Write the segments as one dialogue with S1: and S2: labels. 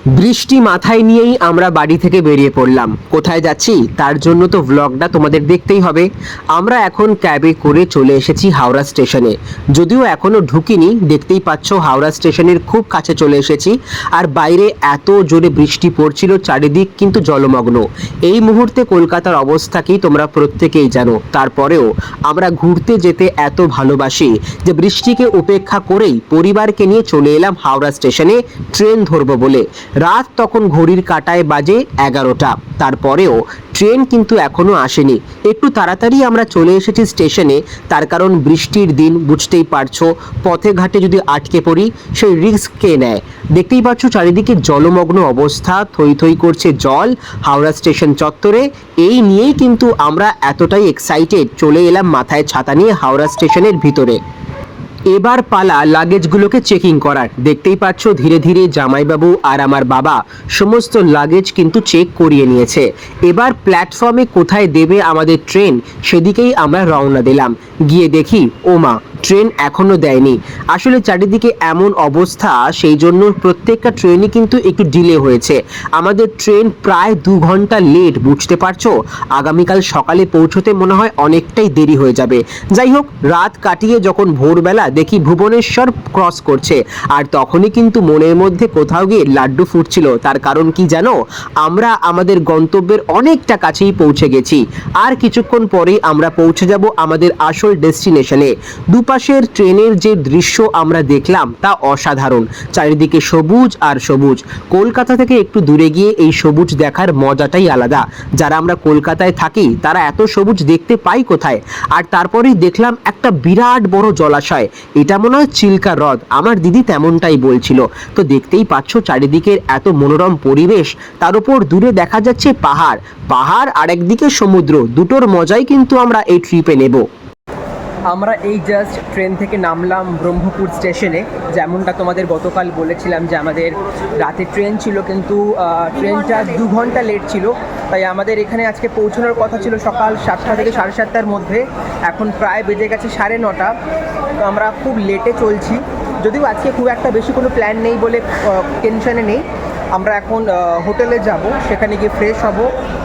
S1: বৃষ্টি মাথায় নিয়েই আমরা বাড়ি থেকে বেরিয়ে পড়লাম। কোথায় যাচ্ছি তার জন্য তো ব্লগটা তোমাদের দেখতেই হবে। আমরা এখন ক্যাবে করে চলে এসেছি হাওড়া স্টেশনে। যদিও এখনো ঢুকিনি, দেখতেই পাচ্ছ হাওড়া স্টেশনের খুব কাছে চলে এসেছি। আর বাইরে এত জোরে বৃষ্টি পড়ছিল, চারিদিক কিন্তু জলমগ্ন। এই মুহূর্তে কলকাতার অবস্থা কি তোমরা প্রত্যেকেই জানো। তারপরেও আমরা ঘুরতে যেতে এত ভালোবাসি যে বৃষ্টিকে উপেক্ষা করেই পরিবারকে নিয়ে চলে এলাম হাওড়া স্টেশনে ট্রেন ধরবো বলে। রাত তখন ঘড়ির কাঁটায় বাজে 11টা। তারপরেও ট্রেন কিন্তু এখনো আসেনি। একটু তাড়াতাড়ি আমরা চলে এসেছি স্টেশনে, তার কারণ বৃষ্টির দিন, বুঝতেই পারছো, পথে ঘাটে যদি আটকে পড়ি সেই রিস্ক কে নেয়। দেখতেই পাচ্ছ চারিদিকে জলমগ্ন অবস্থা, থই থই করছে জল হাওড়া স্টেশন চত্বরে। এই নিয়েই কিন্তু আমরা এতটাই এক্সাইটেড, চলে এলাম মাথায় ছাতা নিয়ে হাওড়া স্টেশনের ভিতরে। এবার পালা লাগেজগুলোকে চেকিং করার। দেখতেই পাচ্ছ ধীরে ধীরে জামাইবাবু আর আমার বাবা সমস্ত লাগেজ কিন্তু চেক করিয়ে নিয়েছে। এবার প্ল্যাটফর্মে কোথায় দেবে আমাদের ট্রেন সেদিকেই আমরা রওনা দিলাম। গিয়ে দেখি ওমা, ট্রেন এখনো দেয়নি। আসলে চারিদিকে এমন অবস্থা, সেই জন্য প্রত্যেকটা ট্রেনই কিন্তু একটু ডিলে হয়েছে। আমাদের ট্রেন প্রায় 2 ঘন্টা লেট, বুঝতে পারছো। আগামীকাল সকালে পৌঁছতে মনে হয় অনেকটাই দেরি হয়ে যাবে। যাই হোক, রাত কাটিয়ে যখন ভোরবেলা দেখি ভুবনেশ্বর ক্রস করছে, আর তখনই কিন্তু মনের মধ্যে কোথাও গিয়ে লাড্ডু ফুটছিল। তার কারণ কি জানো, আমরা আমাদের গন্তব্যের অনেকটা কাছেই পৌঁছে গেছি। আর কিছুক্ষণ পরেই আমরা পৌঁছে যাব আমাদের আসল ডেস্টিনেশনে। দুপাশের ট্রেনের যে দৃশ্য আমরা দেখলাম তা অসাধারণ। চারিদিকে সবুজ আর সবুজ। কলকাতা থেকে একটু দূরে গিয়ে এই সবুজ দেখার মজাটাই আলাদা। যারা আমরা কলকাতায় থাকি তারা এত সবুজ দেখতে পাই কোথায়। আর তারপরেই দেখলাম একটা বিরাট বড় জলাশয়, এটা মনে হয় চিল্কা হ্রদ, আমার দিদি তেমনটাই বলছিল। তো দেখতেই পাচ্ছ চারিদিকের এত মনোরম পরিবেশ, তার উপর দূরে দেখা যাচ্ছে পাহাড় পাহাড় আর একদিকে সমুদ্র। দুটোর মজাই কিন্তু আমরা এই ট্রিপে নেব। আমরা এই জাস্ট ট্রেন থেকে নামলাম ব্রহ্মপুর স্টেশনে। যেমনটা তোমাদের গতকাল বলেছিলাম যে আমাদের রাতে ট্রেন ছিল, কিন্তু ট্রেনটা 2 ঘন্টা লেট ছিল। তাই আমাদের এখানে আজকে পৌঁছানোর কথা ছিল সকাল 7টা থেকে 7:30টার মধ্যে। এখন প্রায় বেজে গেছে 9:30। তো আমরা খুব লেটে চলছি। যদিও আজকে খুব একটা বেশি কোনো প্ল্যান নেই বলে টেনশনে নেই। আমরা এখন হোটেলে যাব, সেখানে গিয়ে ফ্রেশ হব,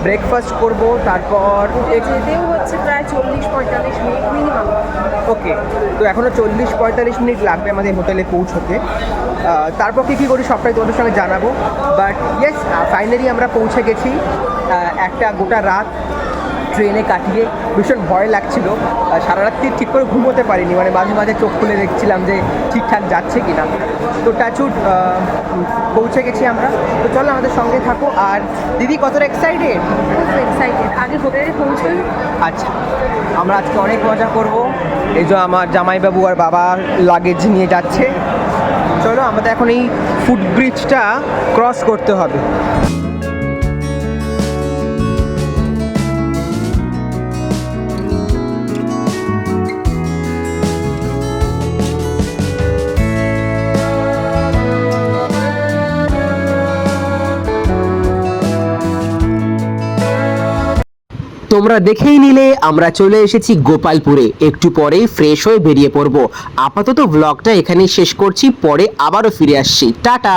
S1: ব্রেকফাস্ট করব, তারপর
S2: যেতেও হচ্ছে প্রায় 40-45 মিনিট মিনিমাম।
S1: ওকে, তো এখনও 40-45 মিনিট লাগবে আমাদের হোটেলে পৌঁছতে। তারপর কী করি সবটাই তোমাদের সঙ্গে জানাবো। বাট ইয়েস, ফাইনালি আমরা পৌঁছে গেছি। একটা গোটা রাত ট্রেনে কাটিয়ে ভীষণ ভয় লাগছিল। সারা রাত্রি ঠিক করে ঘুমোতে পারিনি, মানে মাঝে মাঝে চোখ খুলে দেখছিলাম যে ঠিকঠাক যাচ্ছে কি না। তো টাচউড পৌঁছে গেছি আমরা। তো চলো আমাদের সঙ্গে থাকো। আর দিদি কতটা এক্সাইটেড?
S2: এক্সাইটেড, আগে হোটেলে পৌঁছোই।
S1: আচ্ছা, আমরা আজকে অনেক মজা করব। এই যে আমার জামাইবাবু আর বাবা লাগেজ নিয়ে যাচ্ছে। চলো, আমাদের এখন এই ফুটব্রিজটা ক্রস করতে হবে। তোমরা দেখেই নিলে আমরা চলে এসেছি গোপালপুরে। একটু পরেই ফ্রেশ হয়ে বেরিয়ে পড়ব। আপাতত ব্লগটা এখানেই শেষ করছি, পরে আবারও ফিরে আসছি। টাটা।